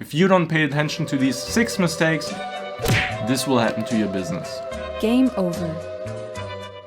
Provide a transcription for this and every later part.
If you don't pay attention to these 6 mistakes, this will happen to your business. Game over.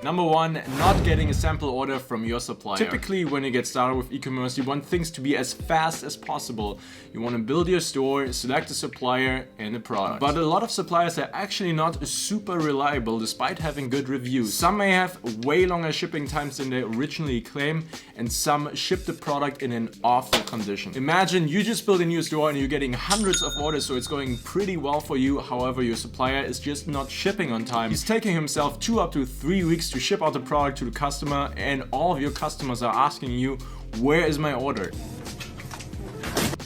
Number 1, not getting a sample order from your supplier. Typically, when you get started with e-commerce, you want things to be as fast as possible. You want to build your store, select a supplier and a product. But a lot of suppliers are actually not super reliable despite having good reviews. Some may have way longer shipping times than they originally claim, and some ship the product in an awful condition. Imagine you just built a new store and you're getting hundreds of orders, so it's going pretty well for you. However, your supplier is just not shipping on time. He's taking himself 2 up to 3 weeks to ship out the product to the customer, and all of your customers are asking you, where is my order?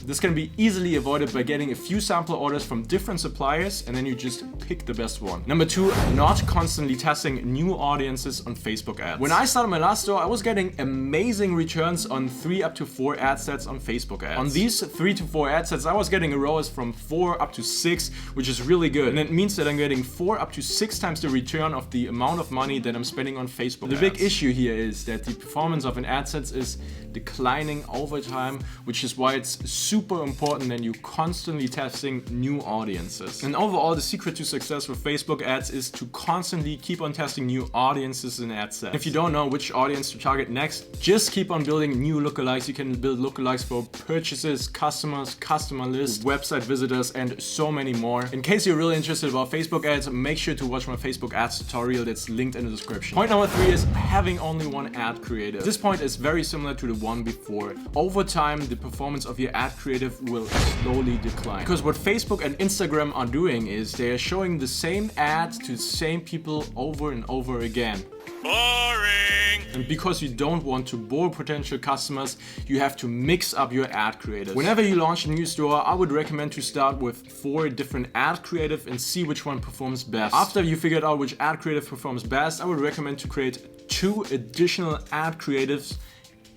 This can be easily avoided by getting a few sample orders from different suppliers, and then you just pick the best one. Number 2, not constantly testing new audiences on Facebook ads. When I started my last store, I was getting amazing returns on 3 up to 4 ad sets on Facebook ads. On these 3 to 4 ad sets, I was getting ROAS from 4 up to 6, which is really good. And it means that I'm getting 4 up to 6 times the return of the amount of money that I'm spending on Facebook ads. The big issue here is that the performance of an ad set is declining over time, which is why it's super important that you constantly testing new audiences. And overall, the secret to success with Facebook ads is to constantly keep on testing new audiences in ad sets. If you don't know which audience to target next, just keep on building new lookalikes. You can build lookalikes for purchases, customers, customer lists, website visitors, and so many more. In case you're really interested about Facebook ads, make sure to watch my Facebook ads tutorial that's linked in the description. Point number 3 is having only one ad creative. This point is very similar to the one before. Over time, the performance of your ad creative will slowly decline. Because what Facebook and Instagram are doing is they are showing the same ads to the same people over and over again. Boring! And because you don't want to bore potential customers, you have to mix up your ad creative. Whenever you launch a new store, I would recommend to start with 4 different ad creative and see which one performs best. After you figured out which ad creative performs best, I would recommend to create 2 additional ad creatives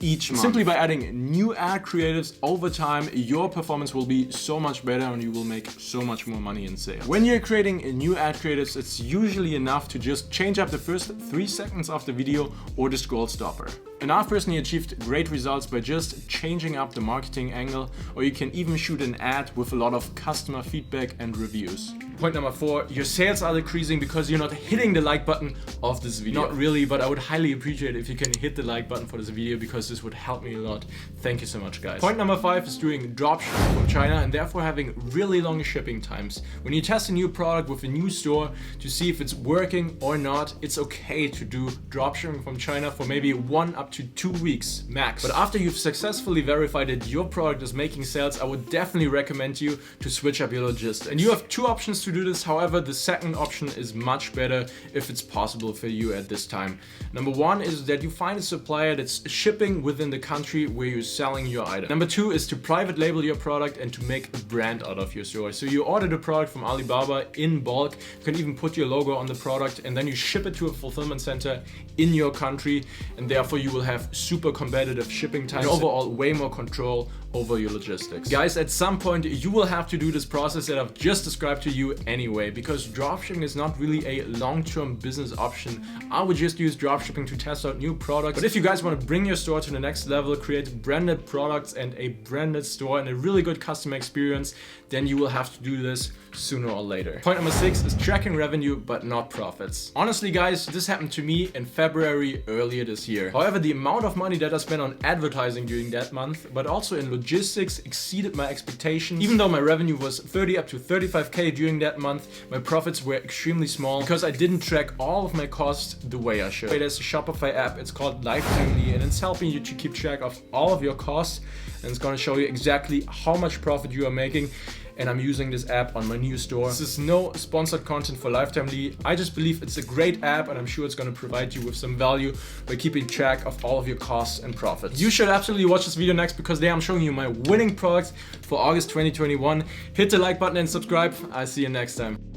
each month. Simply by adding new ad creatives over time, your performance will be so much better and you will make so much more money in sales. When you're creating new ad creatives, it's usually enough to just change up the first 3 seconds of the video or the scroll stopper. And I've personally achieved great results by just changing up the marketing angle, or you can even shoot an ad with a lot of customer feedback and reviews. Point number 4, your sales are decreasing because you're not hitting the like button of this video. Not really, but I would highly appreciate it if you can hit the like button for this video because this would help me a lot. Thank you so much, guys. Point number 5 is doing dropshipping from China and therefore having really long shipping times. When you test a new product with a new store to see if it's working or not, it's okay to do dropshipping from China for maybe 1 up to 2 weeks max. But after you've successfully verified that your product is making sales, I would definitely recommend you to switch up your logistics. And you have 2 options to do this. However, the second option is much better if it's possible for you at this time. Number 1 is that you find a supplier that's shipping within the country where you're selling your item. Number 2 is to private label your product and to make a brand out of your store. So you order the product from Alibaba in bulk. You can even put your logo on the product and then you ship it to a fulfillment center in your country, and therefore you will have super competitive shipping times and overall way more control over your logistics. Guys, at some point you will have to do this process that I've just described to you anyway, because dropshipping is not really a long-term business option. I would just use dropshipping to test out new products. But if you guys want to bring your store to the next level, create branded products and a branded store and a really good customer experience, then you will have to do this sooner or later. Point number 6 is tracking revenue but not profits. Honestly, guys, this happened to me in February earlier this year. However, the amount of money that I spent on advertising during that month, but also in logistics, exceeded my expectations. Even though my revenue was 30 up to 35k during that month, my profits were extremely small because I didn't track all of my costs the way I should. There's a Shopify app, it's called Lifetime, and it's helping you to keep track of all of your costs, and it's going to show you exactly how much profit you are making. And I'm using this app on my new store. This is no sponsored content for Lifetime. I just believe it's a great app and I'm sure it's going to provide you with some value by keeping track of all of your costs and profits. You should absolutely watch this video next because there I'm showing you my winning products for August 2021. Hit the like button and subscribe. I'll see you next time.